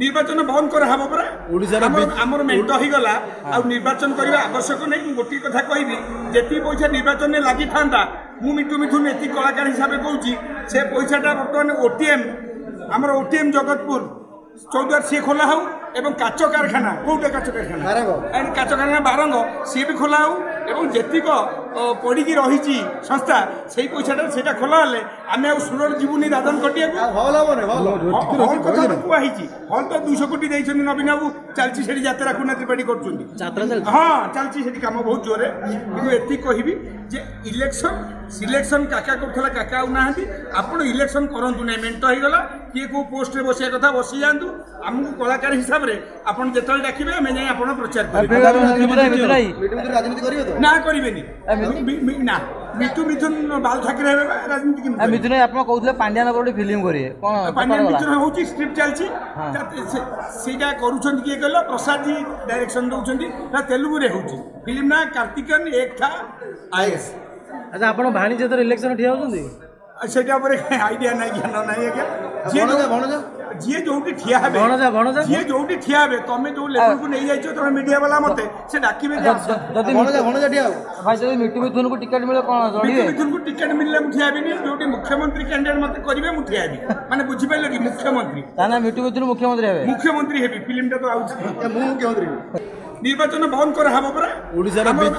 निर्वाचन बंद कराहब परा आमर मेट हो गला आ निर्वाचन करने आवश्यक नहीं। गोटे कथा कहबी जी पैसा निर्वाचन में लगी था मु मिठू मिथुन एति कलाकार हिसाब से कहूँ से पैसाटा बर्तमान ओटीएम आमर ओटीएम जगतपुर चौद्वार सी खोला हो एवं काच कारखाना कौटे काच कारखाना काच कारखाना बारंग सी भी खोला हो एवं जेतिक पड़ी रही संस्था से पैसाटा से खोला हेले आम सुरट जीवनी दादन कटिया हल कथा कहुई हल तो 200 कोटी देते नवीन बाबू चलती से यात्रा कुना त्रिपाठी कर हाँ चलती से कम बहुत जोरे कि कहबी जे इलेक्शन सिलेक्शन काका करूला काका आउ ना आपण इलेक्शन करंतु नै मेंट हो गला किए को पोस्ट रे बसिया कथा बसी जांतु हमको कलाकार हिसाब रे आपण जेतल डाकिबे हमें जाई आपण प्रचार करिबे राजनीति करिवे तो ना करिवेनी ना मिठू मिथुन बाल ठाकरे राजनीति कि मिथुन आपण कहउतले पांड्यान गोटे फिल्म करिए कोन पांड्यान मिथुन होची स्क्रिप्ट चलची सेटा करूछन कि कहलो प्रसाद जी डायरेक्शन दउछंती तेलुगु रे होची फिल्म ना कार्तिकन एक था आईएएस। अच्छा आपण भाणी जेतर इलेक्शन ठिया होछंती सेटा पर आईडिया नै ज्ञान नै आके जी जोटी ठिया हेबे जी जोटी ठिया हेबे तमे जो लेवल को नै जाइछो तमे मीडिया वाला मते से डाकिबे जदी भणजा ठिया भाई जदी मिठू मिथुन को टिकट मिले कोन जोडी मिथुन को टिकट मिलले मु ठिया हेबेनी जोटी मुख्यमंत्री कैंडिडेट मते करिवे मु ठिया हेबी माने बुझि पाइलो कि मुख्यमंत्री ताना मिठू मिथुन मुख्यमंत्री हेबी फिल्म टा तो आउछ मु मुख्यमंत्री निर्वाचन बंद कराहब परा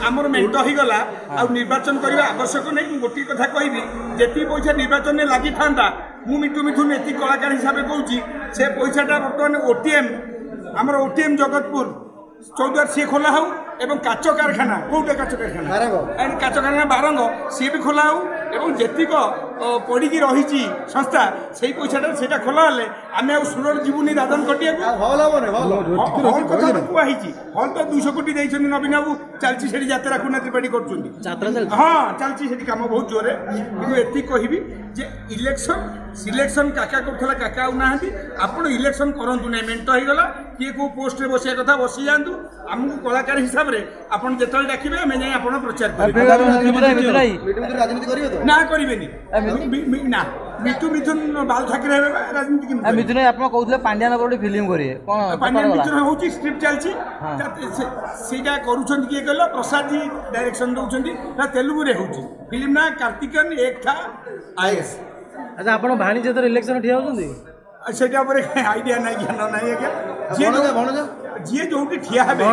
आमर मेट हो गला आ निर्वाचन करने आवश्यक नहीं। गोटे कथा कहबी जी पैसा निर्वाचन में लगी था मु मिठू मिथुन एति कलाकार हिसाब से कहूँ से पैसाटा बर्तमान ओटीएम आमर ओटीएम जगतपुर चौद्वार सी खोला हो एवं काच कारखाना कौटे काच कारखाना काच कारखाना बारंग सी भी खोला हो एवं जेतिक पड़ी रही संस्था से पैसाटा से खोला हेले आम सुरट जीवनी दादन कटिया हल कथा कहुई हल तो 200 कोटी देते नवीन बाबू चलती से यात्रा कुना त्रिपाठी कर हाँ चलती से कम बहुत जोरे कि कहबी जे इलेक्शन सिलेक्शन काका करूला काका आउ ना आपण इलेक्शन करंतु नै मेंट हो गला किए को पोस्ट रे बसिया कथा बसी जांतु हमको कलाकार हिसाब रे आपण जेतल डाकिबे हमें जाई आपण प्रचार करिबे राजनीति करिवे तो ना करिवेनी ना मिठू मिथुन बाल ठाकरे राजनीति कि मिथुन आपण कहउतले पांड्यान गोटे फिल्म करिए कोन पांड्यान मिथुन होची स्क्रिप्ट चलची सेटा करूछन कि कहलो प्रसाद जी डायरेक्शन दउछंती तेलुगु रे होची फिल्म ना कार्तिकन एक था आईएएस। अच्छा आपण भाणी जेतर इलेक्शन ठिया होछंती सेटा पर आईडिया नै ज्ञान नै आके जी जोटी ठिया हेबे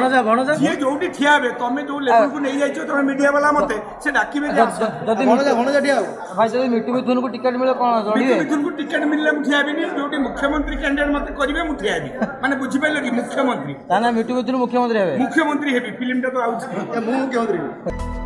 जी जोटी ठिया हेबे तमे जो लेवल को नै जाइछो तमे मीडिया वाला मते से डाकिबे जदी ठिया भाई जदी मिठू मिथुन को टिकट मिले कोन जोडी मिथुन को टिकट मिलले मु ठिया हेबेनी जोटी मुख्यमंत्री कैंडिडेट मते करिवे मु ठिया हेबी माने बुझि पाइलो कि मुख्यमंत्री ताना मिठू मिथुन मुख्यमंत्री हेबी फिल्म टा तो आउछ मु मुख्यमंत्री